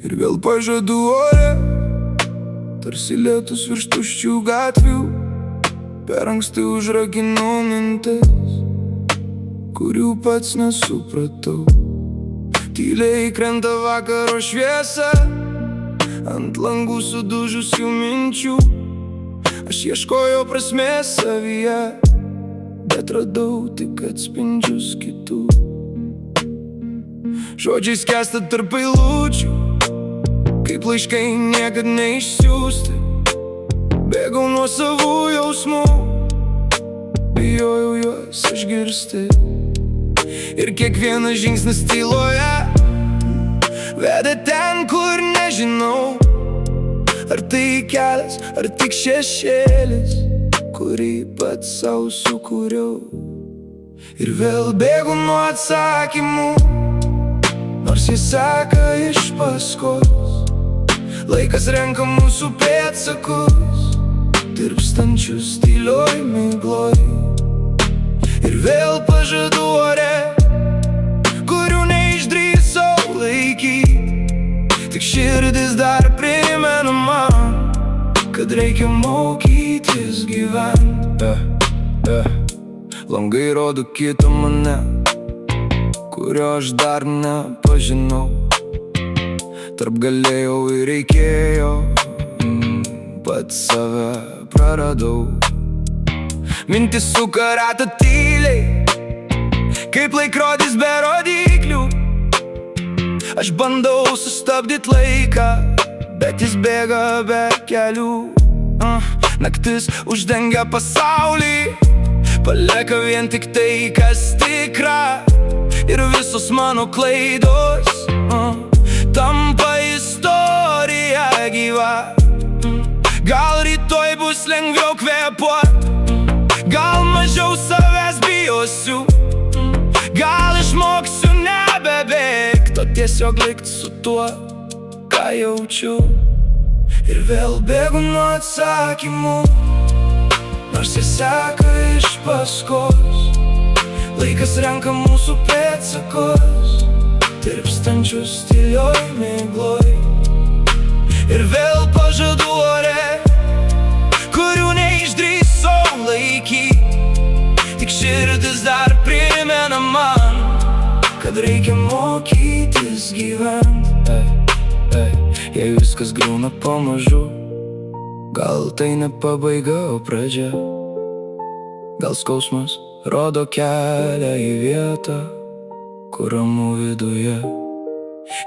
Ir vėl pažadų ore, tarsi lietus virš tuščių gatvių. Per anksti užrakinau mintis, kurių pats nesupratau. Tyliai krenta vakaro šviesa ant langų sudužusių minčių. Aš ieškojau prasmės savyje, bet radau tik atspindžius kitų. Žodžiai skęsta tarp eilučių, kaip laiškai niekad neišsiųsti. Bėgau nuo savų jausmų, bijojau juos išgirsti. Ir kiekvienas žingsnis tyloje vedė ten, kur nežinau. Ar tai kelias, ar tik šešėlis, kurį pats sau sukūriau. Ir vėl bėgu nuo atsakymų, nors jis seka iš paskos. Laikas renka mūsų pėdsakus, tirpstančius tylioj migloj. Ir vėl pažadų ore, kurių neišdrįsau laikyt. Tik širdis dar primena man, kad reikia mokytis gyvent. Langai rodo kitą mane, kurio aš dar nepažinau. Tarp galėjau ir reikėjo, pats save praradau. Mintis suka ratą tyliai, kaip laikrodis be rodyklių. Aš bandau sustabdyt laiką, bet jis bėga be kelių. Naktis uždengia pasaulį, palieka vien tik tai, kas tikra. Ir visos mano klaidos tampa istorija gyva. Gal rytoj bus lengviau kvėpuot, gal mažiau savęs bijosiu. Gal išmoksiu nebebėgt, o tiesiog likt su tuo, ką jaučiu. Ir vėl bėgu nuo atsakymų, nors jie seka iš paskos. Laikas renka mūsų pėdsakus, tirpstančius tylioj migloj. Ir vėl pažadų ore, kurių neišdrįsau laikyt. Tik širdis dar primena man, kad reikia mokytis gyvent. Jei viskas griūna pamažu, gal tai ne pabaiga, o pradžia. Gal skausmas rodo kelią į vietą, kur ramu viduje.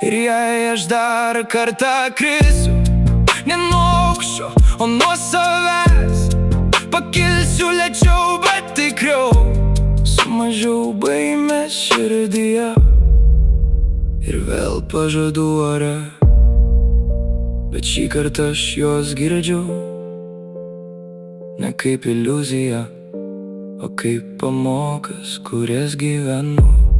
Ir jei aš dar kartą krisiu, ne nuo aukščio, o nuo savęs, pakilsiu lėčiau, bet tikriau, su mažiau baimės širdyje. Ir vėl pažadų ore, bet šį kartą aš juos girdžiu, ne kaip iliuzija, o kaip pamokas, kurias gyvenu.